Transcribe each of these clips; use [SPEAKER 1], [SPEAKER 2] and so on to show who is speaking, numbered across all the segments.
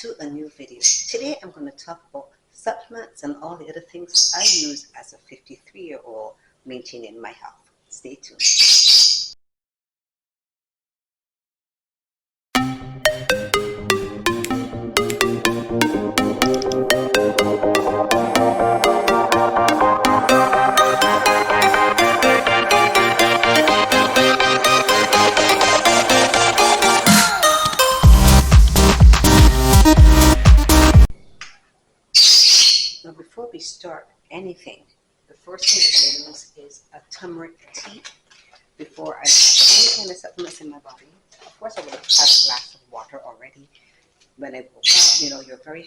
[SPEAKER 1] to a new video. Today I'm going to talk about supplements and all the other things I use as a 53-year-old maintaining my health. Stay tuned. Now before we start anything, the first thing that I use is a turmeric tea. Before I put any kind of supplements in my body, of course I would have had a glass of water already. When I woke up, you're very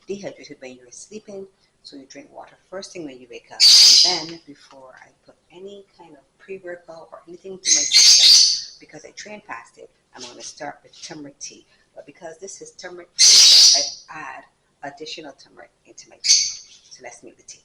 [SPEAKER 1] dehydrated when you're sleeping, so you drink water first thing when you wake up. And then before I put any kind of pre-workout or anything to my system, because I train fasted, I'm going to start with turmeric tea. But because this is turmeric tea, I add additional turmeric into my tea. So let's make the tea.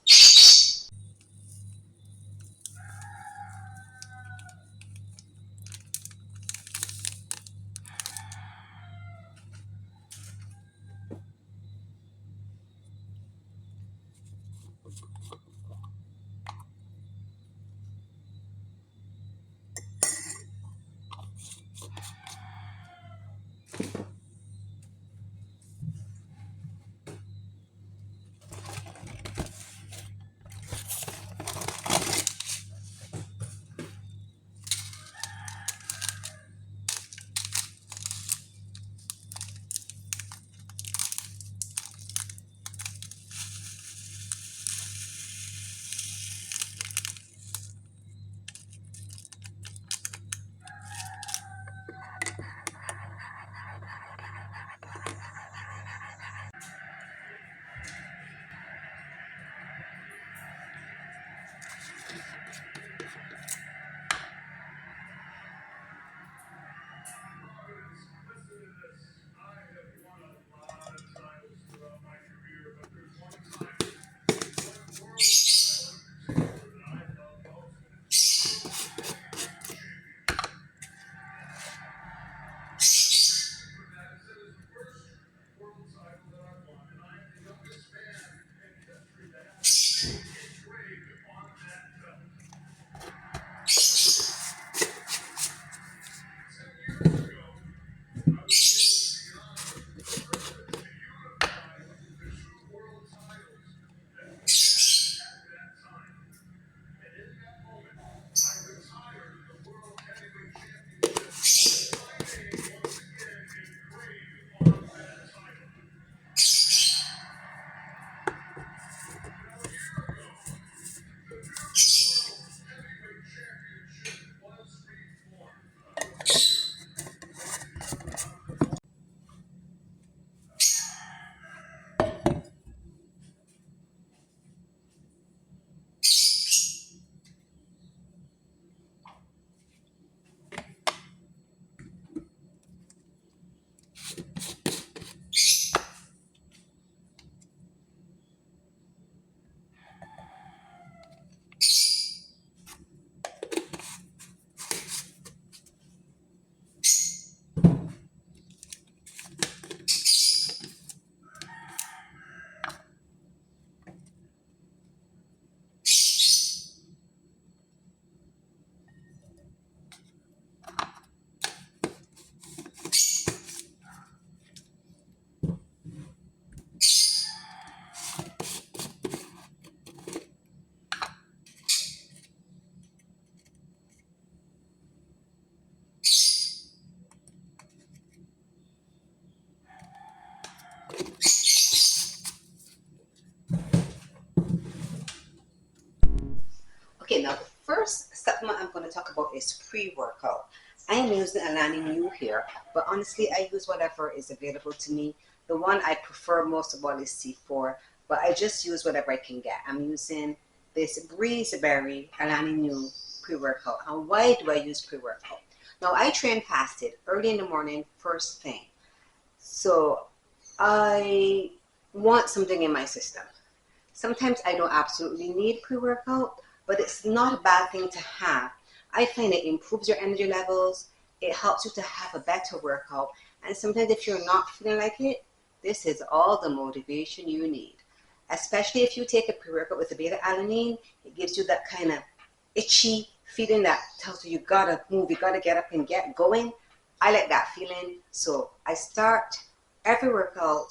[SPEAKER 1] Okay, now the first supplement I'm going to talk about is pre-workout. I am using Alani Nu here, but honestly, I use whatever is available to me. The one I prefer most of all is C4, but I just use whatever I can get. I'm using this Breeze Berry Alani Nu pre-workout. And why do I use pre-workout? Now, I train fasted early in the morning, first thing. So I want something in my system. Sometimes I don't absolutely need pre-workout, but it's not a bad thing to have. I find it improves your energy levels. It helps you to have a better workout. And sometimes if you're not feeling like it, This is all the motivation you need. Especially if you take a pre-workout with a beta alanine, it gives you that kind of itchy feeling that tells you gotta move, you gotta get up and get going. I like that feeling, so I start every workout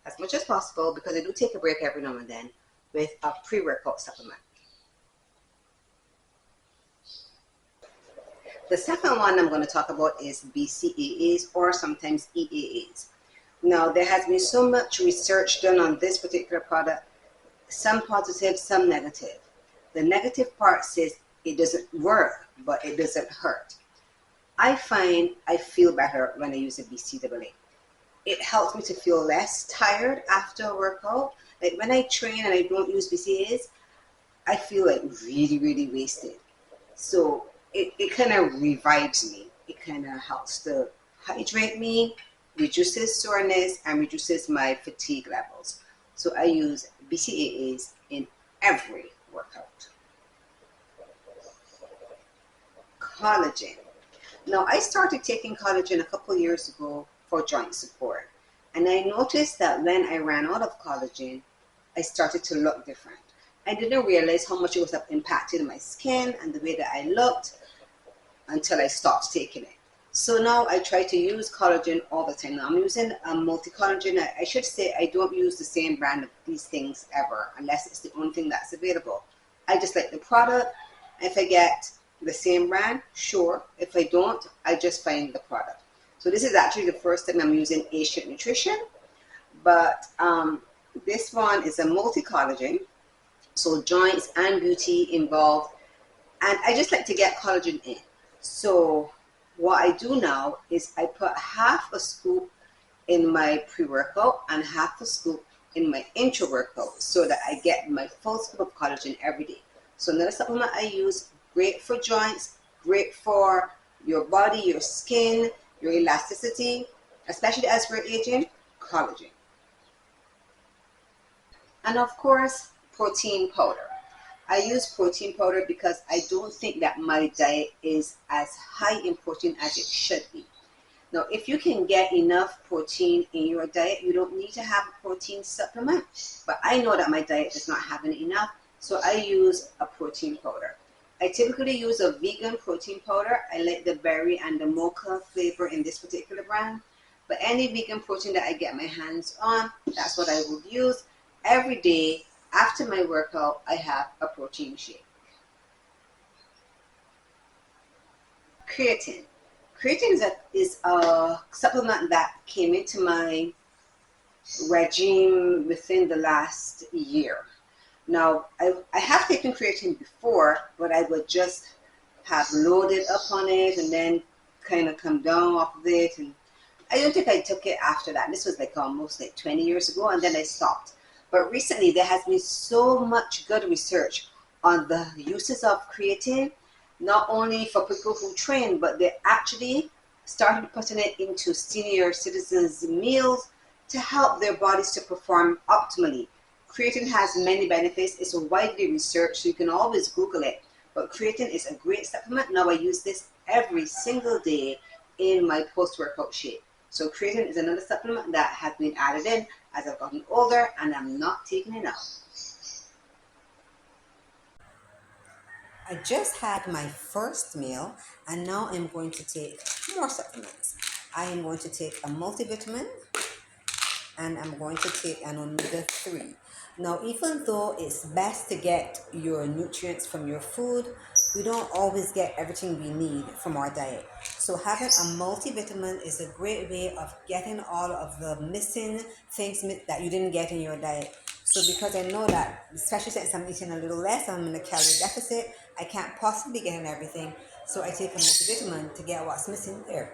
[SPEAKER 1] as much as possible, because I do take a break every now and then, with a pre-workout supplement. The second one I'm going to talk about is BCAAs, or sometimes EAAs. Now, there has been so much research done on this particular product, some positive, some negative. The negative part says it doesn't work, but it doesn't hurt. I find I feel better when I use a BCAA. It helps me to feel less tired after a workout. Like when I train and I don't use BCAAs, I feel like really, really wasted. So it kind of revives me. It kind of helps to hydrate me, reduces soreness, and reduces my fatigue levels. So I use BCAAs in every workout. Collagen. Now, I started taking collagen a couple years ago for joint support. And I noticed that when I ran out of collagen, I started to look different. I didn't realize how much it was impacting my skin and the way that I looked until I stopped taking it. So now I try to use collagen all the time. Now I'm using a multi-collagen. I should say I don't use the same brand of these things ever, unless it's the only thing that's available. I just like the product. If I get the same brand, sure. If I don't, I just find the product. So this is actually the first time I'm using Ancient Nutrition, but this one is a multi-collagen, so joints and beauty involved, and I just like to get collagen in. So what I do now is I put half a scoop in my pre-workout and half a scoop in my intra-workout, so that I get my full scoop of collagen every day. So another supplement I use, great for joints, great for your body, your skin, your elasticity, especially as we're aging, collagen. And of course, protein powder. I use protein powder because I don't think that my diet is as high in protein as it should be. Now, if you can get enough protein in your diet, you don't need to have a protein supplement. But I know that my diet is not having enough, so I use a protein powder. I typically use a vegan protein powder. I like the berry and the mocha flavor in this particular brand. But any vegan protein that I get my hands on, that's what I would use. Every day after my workout, I have a protein shake. Creatine. Creatine is a supplement that came into my regime within the last year. Now, I have taken creatine before, but I would just have loaded up on it and then kind of come down off of it. And I don't think I took it after that. This was like almost like 20 years ago, and then I stopped. But recently, there has been so much good research on the uses of creatine, not only for people who train, but they actually started putting it into senior citizens' meals to help their bodies to perform optimally. Creatine has many benefits. It's widely researched, so you can always Google it. But creatine is a great supplement. Now I use this every single day in my post-workout shake. So creatine is another supplement that has been added in as I've gotten older, and I'm not taking it out. I just had my first meal, and now I'm going to take more supplements. I am going to take a multivitamin, and I'm going to take an omega 3. Now, even though it's best to get your nutrients from your food, we don't always get everything we need from our diet. So having a multivitamin is a great way of getting all of the missing things that you didn't get in your diet. So because I know that, especially since I'm eating a little less, I'm in a calorie deficit, I can't possibly get in everything. So I take a multivitamin to get what's missing there.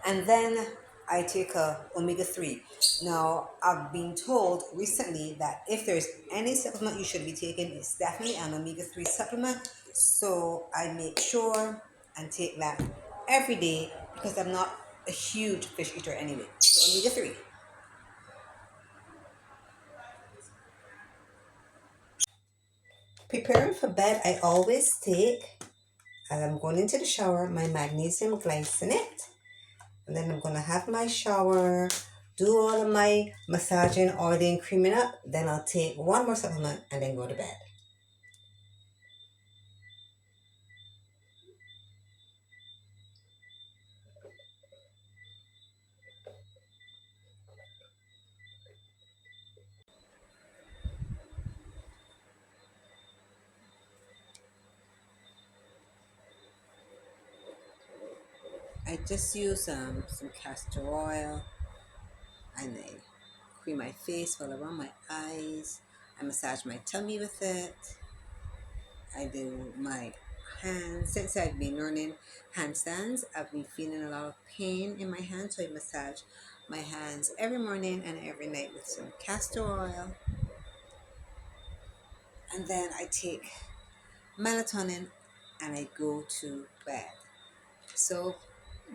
[SPEAKER 1] And then I take a omega 3. Now, I've been told recently that if there's any supplement you should be taking, it's definitely an omega 3 supplement. So I make sure and take that every day because I'm not a huge fish eater anyway. So omega 3. Preparing for bed, I always take as I'm going into the shower, my magnesium glycinate. And then I'm going to have my shower, do all of my massaging, oiling, creaming up. Then I'll take one more supplement and then go to bed. I just use some castor oil and I cream my face all around my eyes. I massage my tummy with it. I do my hands. Since I've been learning handstands, I've been feeling a lot of pain in my hands, so I massage my hands every morning and every night with some castor oil. And then I take melatonin and I go to bed. So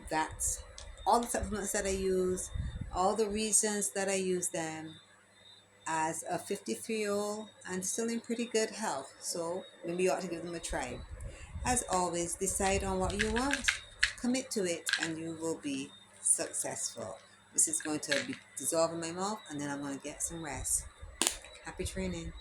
[SPEAKER 1] that's all the supplements that I use, all the reasons that I use them as a 53-year-old and still in pretty good health. So maybe you ought to give them a try. As always, decide on what you want, commit to it, and you will be successful. This is going to be dissolved in my mouth, and then I'm going to get some rest. Happy training.